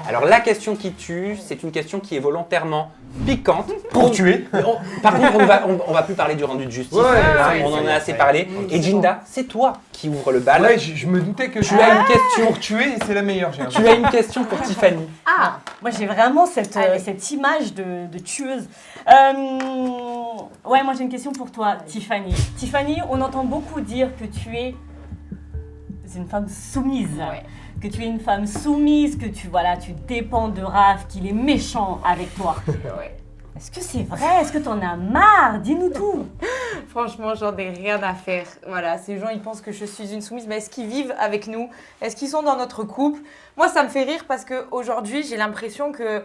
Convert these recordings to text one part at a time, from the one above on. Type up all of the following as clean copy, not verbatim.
Alors la question qui tue, c'est une question qui est volontairement piquante. Pour tuer. Par contre, on va plus parler du rendu de justice. On en a assez parlé. Et Jinda, c'est toi qui ouvre le bal. Ouais, je me doutais que Tu as une question. pour tuer, c'est la meilleure. Tu as une question pour Tiffany. Ah, moi j'ai vraiment cette image de tueuse. Ouais, moi j'ai une question pour toi, Tiffany. Tiffany, on entend beaucoup dire que tu es une femme soumise. Ouais. Que tu es une femme soumise, que tu dépends de Raph, qu'il est méchant avec toi. Ouais. Est-ce que c'est vrai? Est-ce que t'en as marre? Dis-nous tout. Franchement, j'en ai rien à faire. Voilà, ces gens, ils pensent que je suis une soumise, mais est-ce qu'ils vivent avec nous? Est-ce qu'ils sont dans notre couple? Moi, ça me fait rire parce qu'aujourd'hui, j'ai l'impression que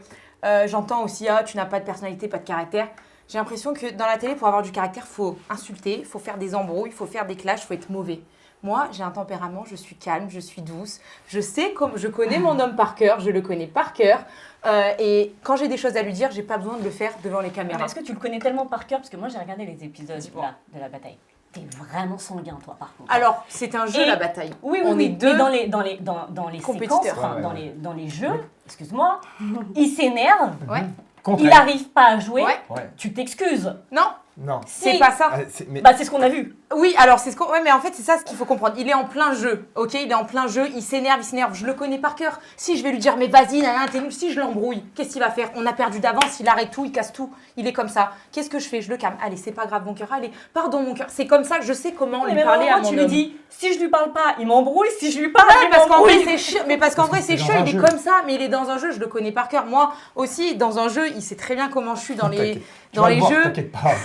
j'entends aussi, tu n'as pas de personnalité, pas de caractère. J'ai l'impression que dans la télé, pour avoir du caractère, il faut insulter, il faut faire des embrouilles, il faut faire des clashs, il faut être mauvais. Moi, j'ai un tempérament, je suis calme, je suis douce. Je connais mon homme par cœur, je le connais par cœur. Et quand j'ai des choses à lui dire, j'ai pas besoin de le faire devant les caméras. Est-ce que tu le connais tellement par cœur? Parce que moi, j'ai regardé les épisodes là, de la bataille. T'es vraiment sanguin, toi, par contre. Alors, c'est un jeu, la bataille. Oui, on est deux. Et dans les séquences, dans les jeux, excuse-moi, il s'énerve, Ouais. il n'arrive pas à jouer, Ouais. tu t'excuses. Non, Si. c'est pas ça. C'est ce qu'on a vu. Oui, alors c'est ce qu'on. Ouais, mais en fait, c'est ça ce qu'il faut comprendre. Il est en plein jeu, ok? Il est en plein jeu, il s'énerve. Je le connais par cœur. Si je vais lui dire, mais vas-y, t'es nul, si je l'embrouille, qu'est-ce qu'il va faire? On a perdu d'avance, il arrête tout, il casse tout. Il est comme ça. Qu'est-ce que je fais? Je le calme. Allez, c'est pas grave, mon cœur. Allez, pardon, mon cœur. C'est comme ça que je sais comment lui parler à mon tu lui homme. dis, si je lui parle pas, il m'embrouille, si je lui parle, Ouais, il parce qu'en vrai, m'embrouille. c'est chiant. Mais parce qu'en vrai, c'est chiant, il est comme ça, mais il est dans un jeu, je le connais par cœur. Moi aussi, dans un jeu, il sait très bien comment je suis dans les jeux. T'inquiète pas.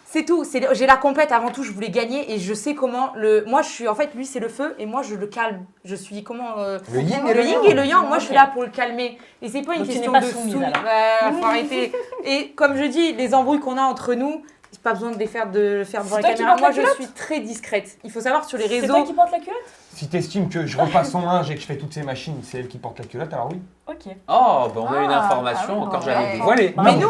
C'est tout, j'ai la compète avant tout, je voulais gagner et je sais comment moi je suis, en fait lui c'est le feu et moi je le calme. Je suis comment Le yin et le yang, moi je suis là pour le calmer. Et c'est pas une Donc question tu n'es de pas soumise, soumis. alors. Faut arrêter. Et comme je dis, les embrouilles qu'on a entre nous, c'est pas besoin de les faire devant les toi qui caméras. portes Moi la je culotte suis très discrète. Il faut savoir sur les C'est réseaux. toi qui porte la culotte? Si t'estimes que je repasse son linge et que je fais toutes ces machines, c'est elle qui porte la culotte, alors oui. Ok. Oh, on a une information ouais, encore ouais. jamais dévoilée. Mais nous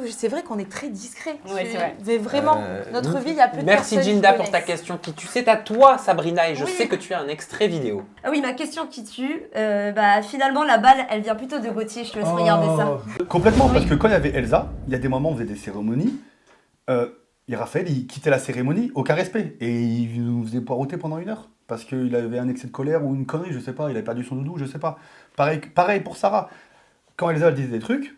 c'est vrai qu'on est très discrets. Ouais, c'est vrai. Mais vraiment, notre vie, il y a peu de Merci personnes qui Jinda pour connaissent. ta question qui tue. C'est à toi Sabrina et je Oui. sais que tu as un extrait vidéo. Ah oui, ma question qui tue, finalement la balle elle vient plutôt de Gauthier, je te laisse regarder ça. Complètement, parce que quand il y avait Elsa, il y a des moments où on faisait des cérémonies, et Raphaël il quittait la cérémonie, aucun respect, et il nous faisait poireauter pendant 1 heure, parce qu'il avait un excès de colère ou une connerie, je sais pas, il avait perdu son doudou, je sais pas. Pareil pour Sarah. Quand Elsa elle disait des trucs,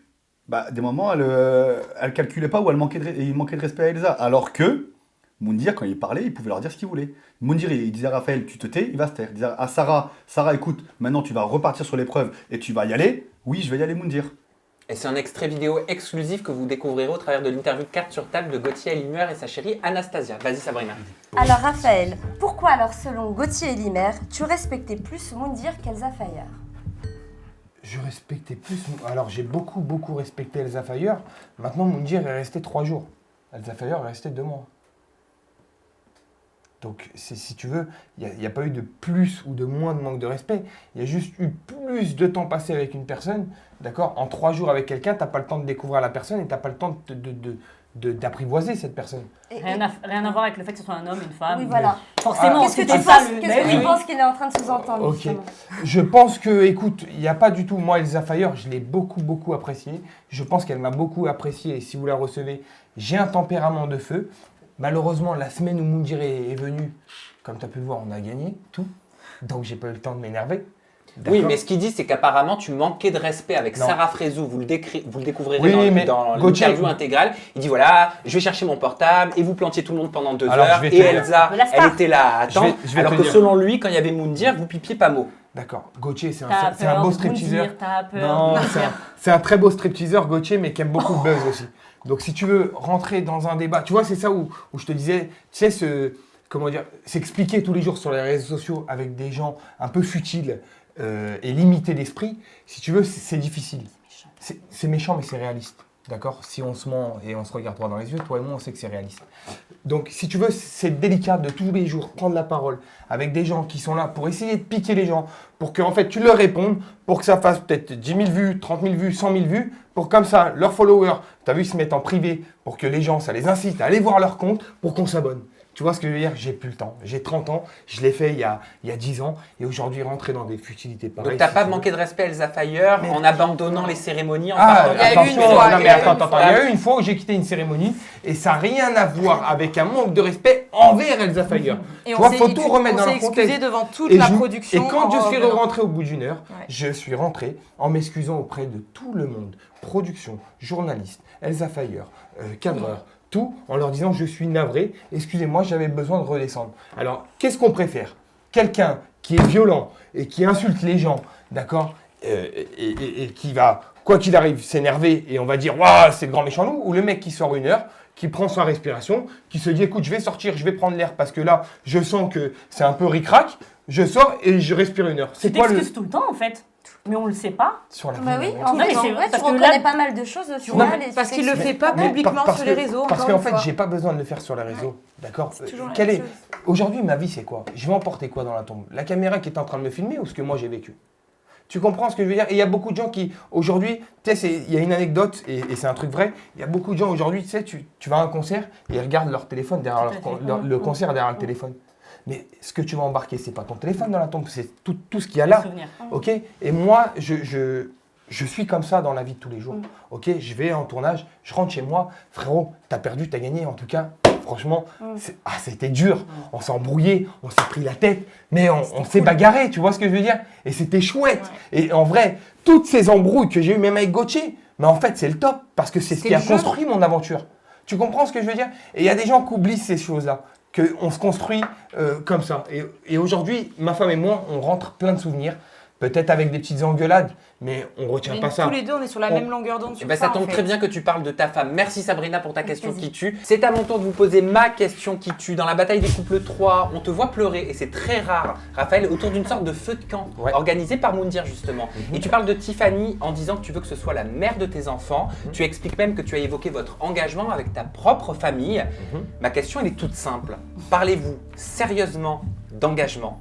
des moments elle calculait pas ou il manquait de respect à Elsa, alors que Moundir, quand il parlait, il pouvait leur dire ce qu'il voulait. Moundir, il disait à Raphaël, tu te tais, il va se taire. Il disait à Sarah, écoute, maintenant tu vas repartir sur l'épreuve et tu vas y aller. Oui, je vais y aller, Moundir. Et c'est un extrait vidéo exclusif que vous découvrirez au travers de l'interview carte sur table de Gauthier Elimer et sa chérie Anastasia. Vas-y Sabrina. Alors Raphaël, pourquoi alors selon Gauthier et Limer, tu respectais plus Moundir qu'Elsa Fayer? Je respectais plus. Alors j'ai beaucoup respecté Elsa Fayer. Maintenant, Moundir est resté 3 jours. Elsa Fayer est resté 2 mois. Donc, si tu veux, il n'y a pas eu de plus ou de moins de manque de respect. Il y a juste eu plus de temps passé avec une personne. D'accord? En 3 jours avec quelqu'un, tu n'as pas le temps de découvrir la personne et tu n'as pas le temps d'apprivoiser cette personne. Rien à voir avec le fait que ce soit un homme, une femme. Oui, voilà. Forcément, Qu'est-ce que c'était tu ça, penses, qu'il est en train de sous-entendre Ok. justement? Je pense que, écoute, il n'y a pas du tout. Moi, Elsa Fayer, je l'ai beaucoup appréciée. Je pense qu'elle m'a beaucoup apprécié. Et si vous la recevez, j'ai un tempérament de feu. Malheureusement, la semaine où Moundir est venu, comme tu as pu le voir, on a gagné tout. Donc, j'ai pas eu le temps de m'énerver. Oui, mais ce qu'il dit, c'est qu'apparemment, tu manquais de respect avec Non. Sarah Frézou. Vous le découvrirez Oui, dans Gauthier- l'interview intégrale. Il dit voilà, je vais chercher mon portable et vous plantiez tout le monde pendant 2 Alors, heures. je vais te Et dire. Elsa, De la star. elle était là à attendre. Je vais alors te que dire. selon lui, quand il y avait Moundir, vous pipiez pas mot. D'accord. Gauthier, c'est T'as c'est un peur beau de stripteaseur. Moundir, t'as peur Non, de c'est un très beau stripteaseur, Gauthier, mais qui aime beaucoup le buzz aussi. Donc, si tu veux rentrer dans un débat, tu vois, c'est ça où je te disais, tu sais, s'expliquer tous les jours sur les réseaux sociaux avec des gens un peu futiles et limités d'esprit, si tu veux, c'est difficile. C'est méchant, mais c'est réaliste. D'accord? Si on se ment et on se regarde droit dans les yeux, toi et moi, on sait que c'est réaliste. Donc, si tu veux, c'est délicat de tous les jours prendre la parole avec des gens qui sont là pour essayer de piquer les gens, pour qu'en fait, tu leur répondes, pour que ça fasse peut-être 10 000 vues, 30 000 vues, 100 000 vues, pour comme ça, leurs followers, tu as vu, se mettre en privé, pour que les gens, ça les incite à aller voir leur compte, pour qu'on s'abonne. Tu vois ce que je veux dire? J'ai plus le temps. J'ai 30 ans, je l'ai fait il y a 10 ans, et aujourd'hui, rentrer dans des futilités pareilles. Donc t'as si pas tu veux. manqué de respect à Elsa Fayer en abandonnant les cérémonies en Ah, partant il y a eu attention, une fois, non, il y mais a eu une attends, fois. il y a eu une fois où j'ai quitté une cérémonie et ça n'a rien à voir avec un manque de respect envers Elsa Fayer. Et Tu vois, s'est- faut tout remettre on dans s'est le contexte. excusé devant toute Et la je- production. Et quand je suis revenant. rentré au bout d'une heure, Ouais. je suis rentré en m'excusant auprès de tout le monde, production, journaliste, Elsa Fayer, cadreur, tout, en leur disant je suis navré, excusez-moi, j'avais besoin de redescendre. Alors, qu'est-ce qu'on préfère? Quelqu'un qui est violent et qui insulte les gens, d'accord, et qui va, quoi qu'il arrive, s'énerver et on va dire waouh, c'est le grand méchant loup, ou le mec qui sort une heure, qui prend sa respiration, qui se dit écoute, je vais sortir, je vais prendre l'air parce que là, je sens que c'est un peu ric-rac, je sors et je respire une heure. Tu C'est quoi le. t'excuses tout le temps en fait. Mais on le sait pas. Sur la Bah oui, vie, en mais fait, c'est ouais, vrai, tu parce que reconnais là- pas mal de choses au Non, final. mais et Parce tu qu'il le t'excuses. fait pas Mais publiquement parce sur que- les réseaux. Parce encore qu'en une fait, fois. j'ai pas besoin de le faire sur les réseaux. D'accord. C'est toujours la Quelle même est chose. aujourd'hui ma vie, c'est quoi? Je vais emporter quoi dans la tombe? La caméra qui est en train de me filmer ou ce que moi j'ai vécu? Tu comprends ce que je veux dire? Et il y a beaucoup de gens qui aujourd'hui, tu sais, il y a une anecdote et c'est un truc vrai. Il y a beaucoup de gens aujourd'hui, tu sais, tu vas à un concert et ils regardent leur téléphone derrière le concert derrière le téléphone. Mais ce que tu vas embarquer, c'est pas ton téléphone dans la tombe, c'est tout ce qu'il y a là. Souvenir. Ok. Et moi, je suis comme ça dans la vie de tous les jours. Ok. Je vais en tournage, je rentre chez moi, frérot, t'as perdu, t'as gagné. En tout cas, franchement, c'était dur. On s'est embrouillé, on s'est pris la tête, mais on s'est bagarré. Tu vois ce que je veux dire? Et c'était chouette. Et en vrai, toutes ces embrouilles que j'ai eues, même avec Gauthier, mais en fait, c'est le top parce que c'est ce C'est qui a le jeu. construit mon aventure. Tu comprends ce que je veux dire? Et il y a des gens qui oublient ces choses-là, qu'on se construit comme ça. Et aujourd'hui, ma femme et moi, on rentre plein de souvenirs, peut-être avec des petites engueulades, mais on retient Mais pas ça. tous les deux, on est sur la On- même longueur d'onde Eh sur ben, ça en tombe fait. très bien que tu parles de ta femme. Merci Sabrina pour ta question Vas-y. qui tue. C'est à mon tour de vous poser ma question qui tue. Dans la bataille des couples 3, on te voit pleurer et c'est très rare, Raphaël, autour d'une sorte de feu de camp Ouais. organisé par Moundir justement. Et tu parles de Tiffany en disant que tu veux que ce soit la mère de tes enfants. Tu expliques même que tu as évoqué votre engagement avec ta propre famille. Ma question, elle est toute simple. Parlez-vous sérieusement d'engagement?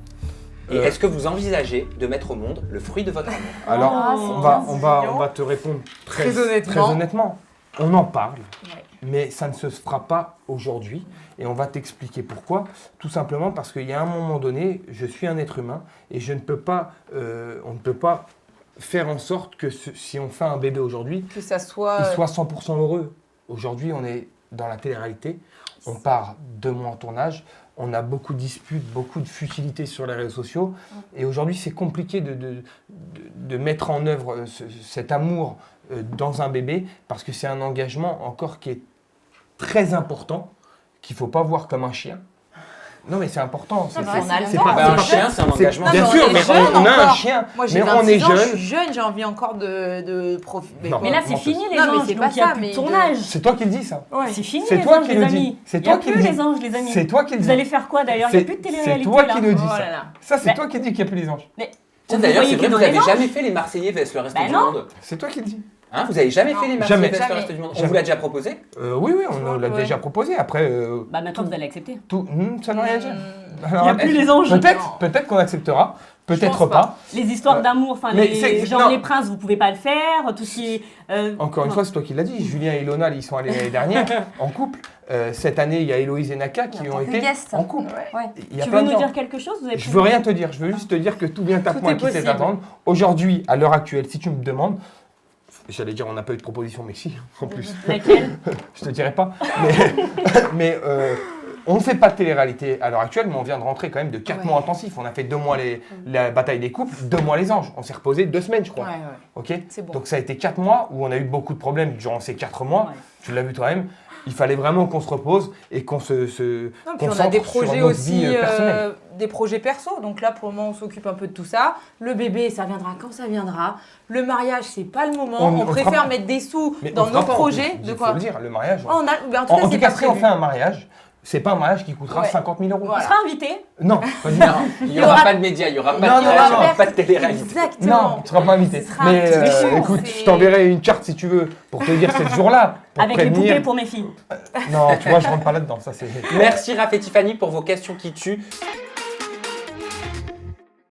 Et est-ce que vous envisagez de mettre au monde le fruit de votre amour? Alors, Ah, c'est on va, bien on va te répondre Très honnêtement. honnêtement. On en parle, Ouais. mais ça ne se fera pas aujourd'hui. Et on va t'expliquer pourquoi. Tout simplement parce qu'il y a un moment donné, je suis un être humain et je ne peux pas, on ne peut pas faire en sorte que si on fait un bébé aujourd'hui, Que ça soit. il soit 100% heureux. Aujourd'hui, on est dans la télé-réalité. On part 2 mois en tournage. On a beaucoup de disputes, beaucoup de futilités sur les réseaux sociaux. Et aujourd'hui, c'est compliqué de mettre en œuvre cet amour dans un bébé parce que c'est un engagement encore qui est très important, qu'il ne faut pas voir comme un chien. Non, mais c'est important. Ça va, c'est- on a le c'est temps. pas- Bah, c'est un pas- chien, c'est un engagement. Non, Bien mais sûr, on est mais jeune on a un encore. chien. Moi j'ai mais 26 on est ans, je jeune. suis jeune, j'ai envie encore de profiter. Non. Mais là, Ouais, c'est fini les non, mais anges, c'est donc pas il n'y a ça, plus mais de de- tournage. C'est toi qui le dis, ça. C'est fini C'est les toi anges, qui les le amis. dis. C'est Il n'y toi a qui plus le dis. les anges, les amis. C'est toi qui le Vous dis. allez faire quoi d'ailleurs Il n'y a plus de C'est télé-réalité toi là. qui le dis, Oh ça. là là. Ça, c'est Bah- toi qui dis qu'il n'y a plus les anges. Mais Tiens, vous d'ailleurs, voyez c'est vrai que que vous dans les n'avez anges- jamais fait les Marseillais vs le reste Bah du non. monde. C'est toi qui le dis. Hein, vous n'avez jamais Non. fait les Marseillais Jamais. vs le Jamais. reste du monde. On Jamais. vous l'a déjà proposé? Oui, on nous l'a Ouais. déjà proposé. Après, Bah maintenant vous allez accepter. ça ne veut rien dire. Il n'y a plus les anges. Peut-être qu'on acceptera, peut-être pense pas. Les histoires d'amour, enfin Mais les c'est- genre non. les princes, vous pouvez pas le faire. Tout ce qui est. Encore une fois, c'est toi qui l'as dit. Julien et Ilona, ils sont allés l'année dernière en couple. Cette année, il y a Héloïse et Naka qui En ont tant que été guest. en couple. Ouais. Il y a Tu plein veux de nous gens. dire quelque chose vous avez Je plus veux de- rien te dire. Je veux juste te dire que tout vient à Tout point est qui sait possible. attendre. Aujourd'hui, à l'heure actuelle, si tu me demandes, j'allais dire on n'a pas eu de proposition, mais si, en plus. Laquelle Je te dirai pas. Mais on ne fait pas de télé-réalité à l'heure actuelle, mais on vient de rentrer quand même de 4 Ouais. mois intensifs. On a fait 2 mois la bataille des couples, 2 mois les anges. On s'est reposé 2 semaines, je crois. Ouais, ouais. Ok. C'est bon. Donc ça a été 4 mois où on a eu beaucoup de problèmes durant ces 4 mois. Ouais. Tu l'as vu toi-même. Il fallait vraiment qu'on se repose et qu'on se Non, puis on a concentre des sur projets notre aussi, vie personnelle. des projets perso. Donc là, pour le moment, on s'occupe un peu de tout ça. Le bébé, ça viendra quand ça viendra. Le mariage, c'est pas le moment. On On, fera préfère pas. mettre des sous Mais dans on fera nos pas, en projets. plus. De Il quoi faut le dire, le mariage. Oh, mais en tout En cas, tout c'est cas, pas si on prévu. fait un mariage, c'est pas un mariage qui coûtera Ouais. 50 000 euros. Voilà. On sera invité. Non, pas du tout. Non, il n'y aura pas de médias, il n'y aura pas Non, de non, tirage, il non, n'y aura non. pas de télé-réalité. Exactement. Non, tu ne seras pas invité. Ce sera Mais un petit peu écoute, c'est- je t'enverrai une carte si tu veux pour te dire c'est ce jour-là. Pour Avec les prévenir. poupées pour mes filles. Non, tu vois, je rentre pas là-dedans. Ça, c'est. Merci Raph et Tiffany pour vos questions qui tuent.